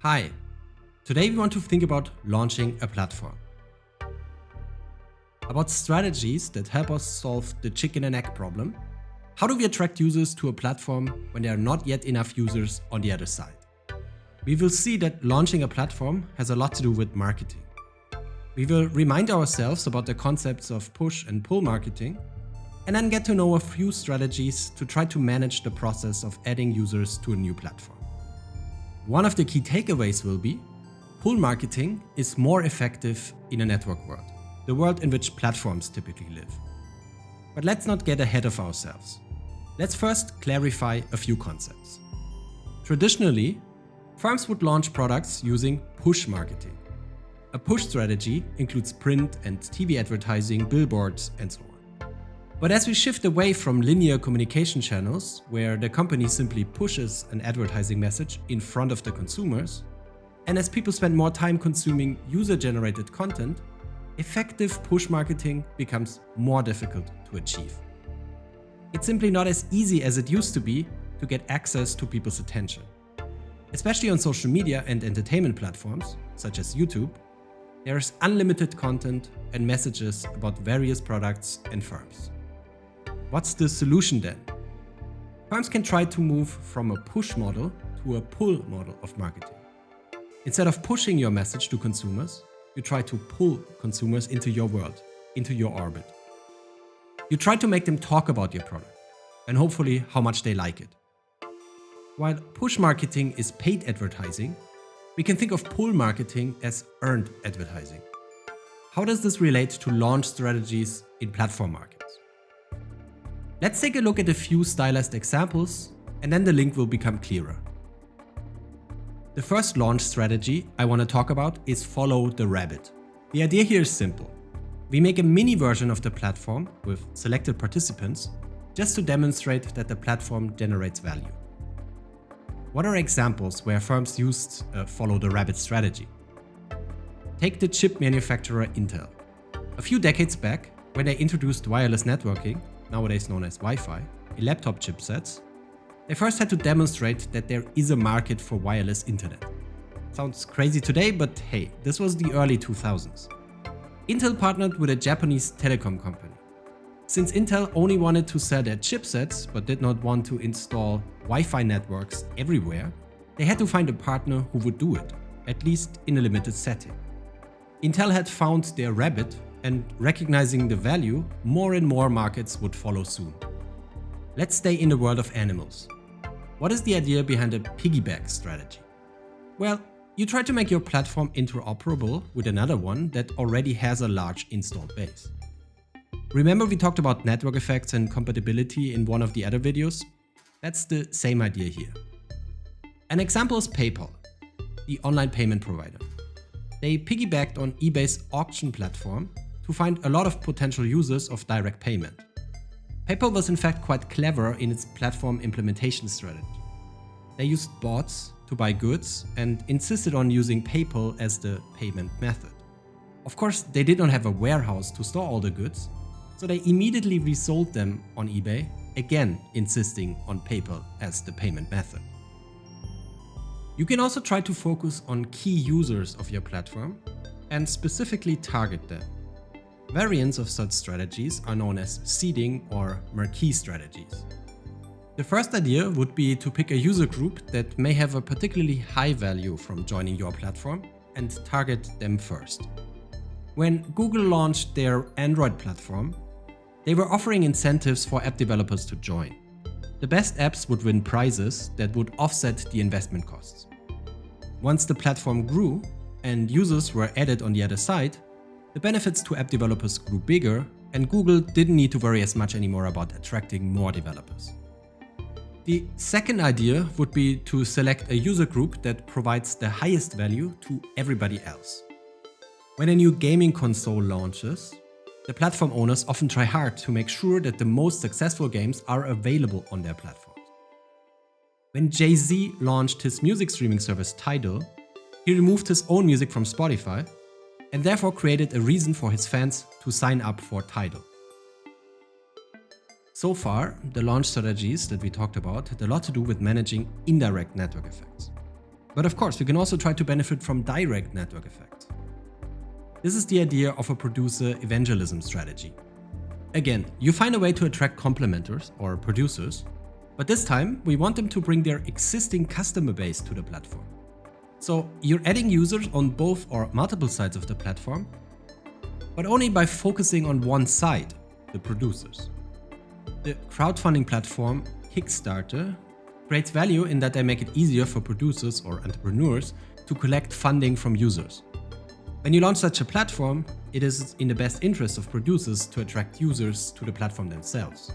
Hi, today we want to think about launching a platform. About strategies that help us solve the chicken and egg problem. How do we attract users to a platform when there are not yet enough users on the other side? We will see that launching a platform has a lot to do with marketing. We will remind ourselves about the concepts of push and pull marketing, and then get to know a few strategies to try to manage the process of adding users to a new platform. One of the key takeaways will be, pull marketing is more effective in a network world, the world in which platforms typically live. But let's not get ahead of ourselves. Let's first clarify a few concepts. Traditionally, firms would launch products using push marketing. A push strategy includes print and TV advertising, billboards, and so on. But as we shift away from linear communication channels, where the company simply pushes an advertising message in front of the consumers, and as people spend more time consuming user-generated content, effective push marketing becomes more difficult to achieve. It's simply not as easy as it used to be to get access to people's attention. Especially on social media and entertainment platforms, such as YouTube, there's unlimited content and messages about various products and firms. What's the solution then? Firms can try to move from a push model to a pull model of marketing. Instead of pushing your message to consumers, you try to pull consumers into your world, into your orbit. You try to make them talk about your product, and hopefully how much they like it. While push marketing is paid advertising, we can think of pull marketing as earned advertising. How does this relate to launch strategies in platform markets? Let's take a look at a few stylized examples, and then the link will become clearer. The first launch strategy I want to talk about is follow the rabbit. The idea here is simple. We make a mini version of the platform with selected participants just to demonstrate that the platform generates value. What are examples where firms used a follow the rabbit strategy? Take the chip manufacturer Intel. A few decades back, when they introduced wireless networking, nowadays known as Wi-Fi, in laptop chipsets, they first had to demonstrate that there is a market for wireless internet. Sounds crazy today, but hey, this was the early 2000s. Intel partnered with a Japanese telecom company. Since Intel only wanted to sell their chipsets but did not want to install Wi-Fi networks everywhere, they had to find a partner who would do it, at least in a limited setting. Intel had found their rabbit, and recognizing the value, more and more markets would follow soon. Let's stay in the world of animals. What is the idea behind a piggyback strategy? Well, you try to make your platform interoperable with another one that already has a large installed base. Remember we talked about network effects and compatibility in one of the other videos? That's the same idea here. An example is PayPal, the online payment provider. They piggybacked on eBay's auction platform to find a lot of potential users of direct payment. PayPal was in fact quite clever in its platform implementation strategy. They used bots to buy goods and insisted on using PayPal as the payment method. Of course, they did not have a warehouse to store all the goods, so they immediately resold them on eBay, again insisting on PayPal as the payment method. You can also try to focus on key users of your platform and specifically target them. Variants of such strategies are known as seeding or marquee strategies. The first idea would be to pick a user group that may have a particularly high value from joining your platform and target them first. When Google launched their Android platform, they were offering incentives for app developers to join. The best apps would win prizes that would offset the investment costs. Once the platform grew and users were added on the other side, the benefits to app developers grew bigger, and Google didn't need to worry as much anymore about attracting more developers. The second idea would be to select a user group that provides the highest value to everybody else. When a new gaming console launches, the platform owners often try hard to make sure that the most successful games are available on their platforms. When Jay-Z launched his music streaming service Tidal, he removed his own music from Spotify and therefore created a reason for his fans to sign up for Tidal. So far, the launch strategies that we talked about had a lot to do with managing indirect network effects. But of course, we can also try to benefit from direct network effects. This is the idea of a producer evangelism strategy. Again, you find a way to attract complementers or producers, but this time we want them to bring their existing customer base to the platform. So you're adding users on both or multiple sides of the platform, but only by focusing on one side, the producers. The crowdfunding platform Kickstarter creates value in that they make it easier for producers or entrepreneurs to collect funding from users. When you launch such a platform, it is in the best interest of producers to attract users to the platform themselves.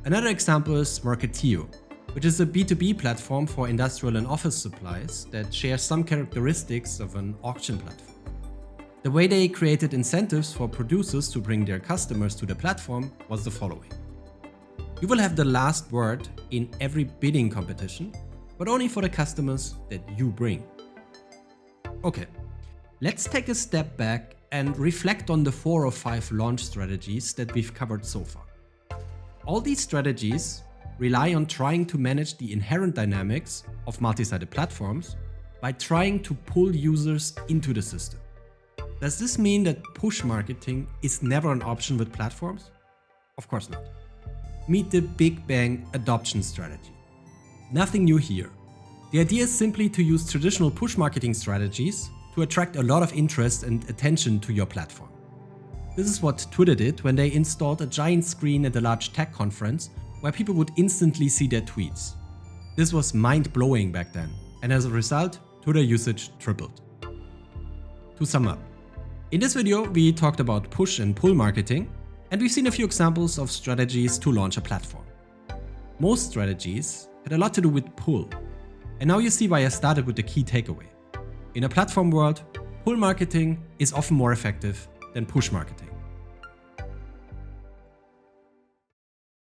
Another example is Marketio, which is a B2B platform for industrial and office supplies that shares some characteristics of an auction platform. The way they created incentives for producers to bring their customers to the platform was the following. You will have the last word in every bidding competition, but only for the customers that you bring. Okay, let's take a step back and reflect on the 4 or 5 launch strategies that we've covered so far. All these strategies rely on trying to manage the inherent dynamics of multi-sided platforms by trying to pull users into the system. Does this mean that push marketing is never an option with platforms? Of course not. Meet the Big Bang adoption strategy. Nothing new here. The idea is simply to use traditional push marketing strategies to attract a lot of interest and attention to your platform. This is what Twitter did when they installed a giant screen at a large tech conference where people would instantly see their tweets. This was mind-blowing back then, and as a result, Twitter usage tripled. To sum up, in this video we talked about push and pull marketing, and we've seen a few examples of strategies to launch a platform. Most strategies had a lot to do with pull, and now you see why I started with the key takeaway. In a platform world, pull marketing is often more effective than push marketing.